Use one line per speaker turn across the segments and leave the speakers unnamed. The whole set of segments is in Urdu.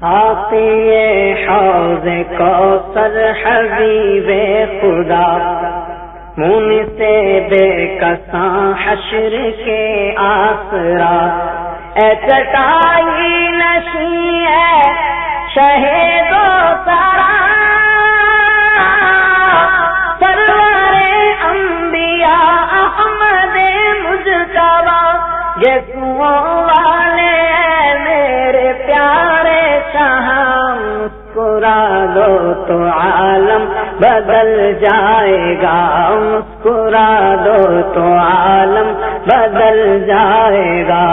آقی حوض کوثر حبیب خدا، مون سے بے کساں حشر کے آسرا، اے چٹائی نشیں اے شہید و سرا، سرور انبیاء احمد مجتبی، یسوع والے میرے پیارے شاہ، مسکرا دو تو عالم بدل جائے گا، مسکرا دو تو عالم بدل جائے گا،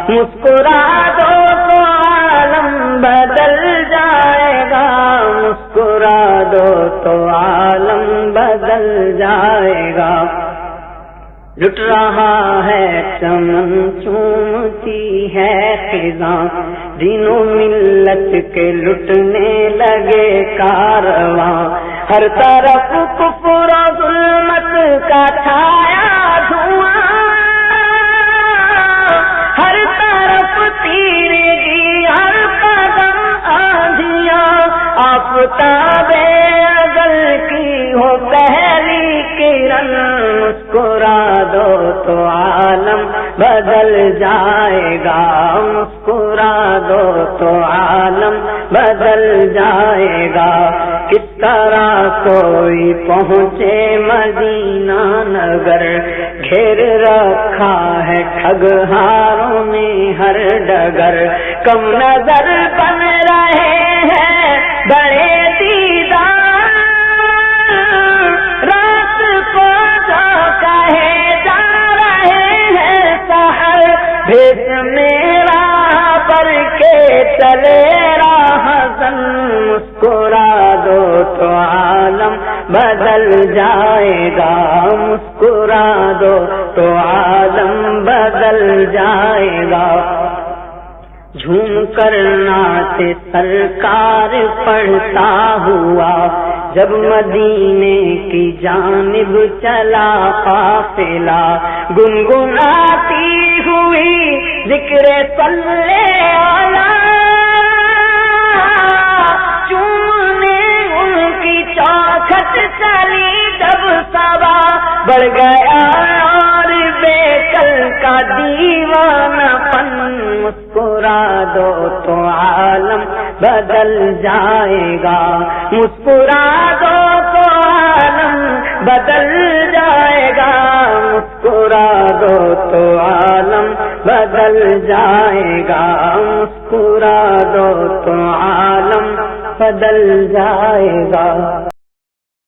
مسکرا دو تو عالم بدل جائے گا، مسکرا دو تو عالم بدل جائے گا۔ لٹ رہا ہے چمن چومتی ہے خزاں، دین و ملت کے لٹنے لگے کارواں، ہر طرف کفر و ظلمت کا چھایا دھواں، ہر طرف تیرگی ہر قدم آندھیاں، آفتاب ازل کی ہو پہلی کرن، مسکرا دو تو عالم بدل جائے گا، مسکرا دو تو عالم بدل جائے گا۔ کس طرح کوئی پہنچے مدینہ نگر، گھیر رکھا ہے ٹھگہاروں نے ہر ڈگر، کم نظر بن رہے ہیں بڑے دیدار، رات کو جو کہے جا رہے ہیں سحر، بھیس میرا پر کے چلے راہزن، مسکرا دو تو عالم بدل جائے گا، مسکرا دو تو عالم بدل جائے گا۔ جھوم کر نعت سرکار پڑھتا ہوا، جب مدینے کی جانب چلا قافلہ، گنگناتی ہوئی ذکر صلی علیہ، چومنے ان کی چوکھٹ چلی جب صبا، بڑھ گیا اور بے کل کا دیوانہ پن، مسکرا دو تو عالم بدل جائے گا، مسکرا دو تو عالم بدل جائے گا، مسکرا دو تو عالم بدل جائے گا، مسکرا دو تو عالم بدل جائے گا۔